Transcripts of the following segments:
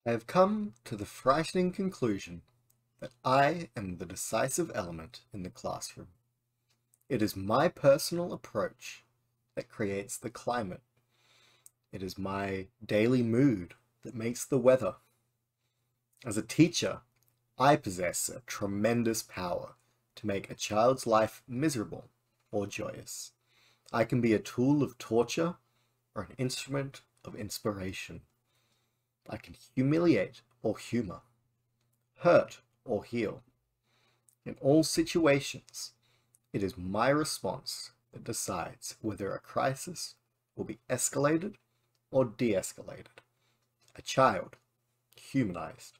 I have come to the frightening conclusion that I am the decisive element in the classroom. It is my personal approach that creates the climate. It is my daily mood that makes the weather. As a teacher, I possess a tremendous power to make a child's life miserable or joyous. I can be a tool of torture or an instrument of inspiration. I can humiliate or humor, hurt or heal. In all situations, it is my response that decides whether a crisis will be escalated or de-escalated, a child humanized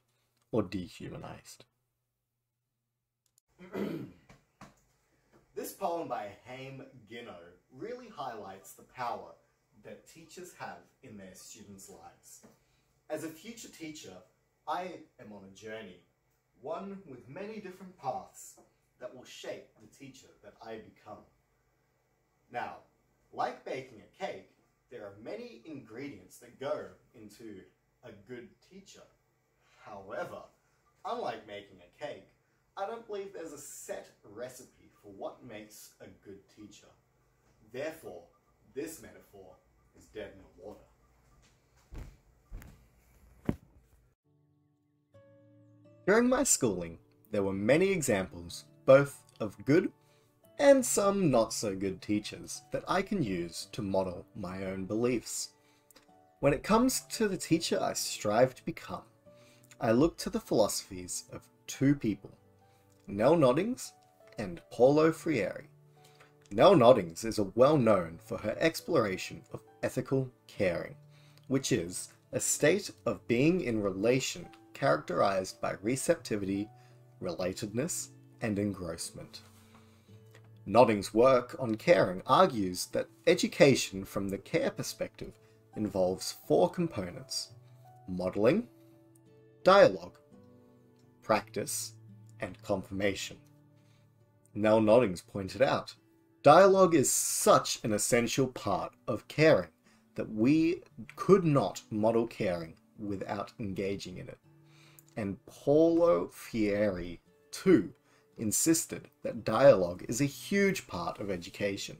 or dehumanized. This poem by Haim Ginno really highlights the power that teachers have in their students' lives. As a future teacher, I am on a journey, one with many different paths that will shape the teacher that I become. Now, like baking a cake, there are many ingredients that go into a good teacher. However, unlike making a cake, I don't believe there's a set recipe for what makes a good teacher. Therefore, this metaphor is dead in the water. During my schooling, there were many examples, both of good and some not so good teachers, that I can use to model my own beliefs. When it comes to the teacher I strive to become, I look to the philosophies of two people, Nell Noddings and Paulo Freire. Nell Noddings is well known for her exploration of ethical caring, which is a state of being in relation characterized by receptivity, relatedness, and engrossment. Noddings' work on caring argues that education from the care perspective involves four components: modeling, dialogue, practice, and confirmation. Nell Noddings pointed out, dialogue is such an essential part of caring that we could not model caring without engaging in it. And Paulo Freire, too, insisted that dialogue is a huge part of education.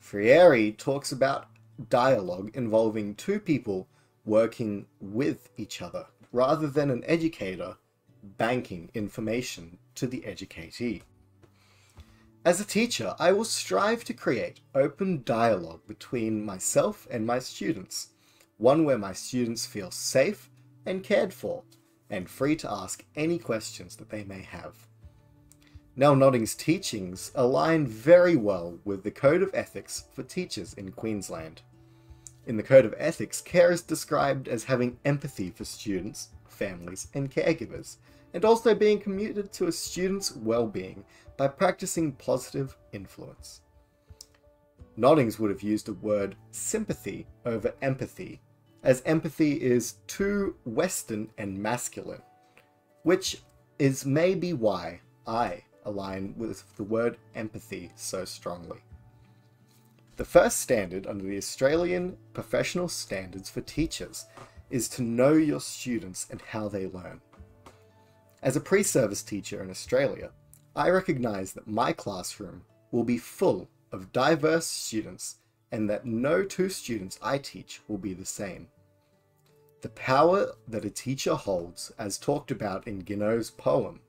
Freire talks about dialogue involving two people working with each other, rather than an educator banking information to the educatee. As a teacher, I will strive to create open dialogue between myself and my students, one where my students feel safe and cared for, and free to ask any questions that they may have. Nell Noddings' teachings align very well with the Code of Ethics for teachers in Queensland. In the Code of Ethics, care is described as having empathy for students, families, and caregivers, and also being committed to a student's well-being by practicing positive influence. Noddings would have used the word sympathy over empathy, as empathy is too Western and masculine, which is maybe why I align with the word empathy so strongly. The first standard under the Australian Professional Standards for Teachers is to know your students and how they learn. As a pre-service teacher in Australia, I recognise that my classroom will be full of diverse students and that no two students I teach will be the same. The power that a teacher holds, as talked about in Ginno's poem,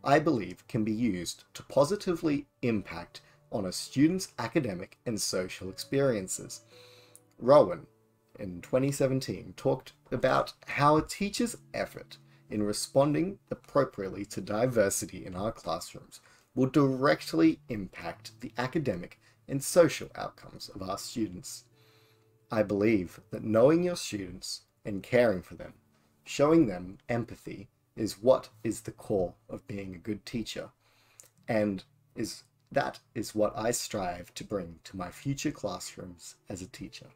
I believe can be used to positively impact on a student's academic and social experiences. Rowan, in 2017, talked about how a teacher's effort in responding appropriately to diversity in our classrooms will directly impact the academic and social outcomes of our students. I believe that knowing your students and caring for them, showing them empathy, is what is the core of being a good teacher, and that is what I strive to bring to my future classrooms as a teacher.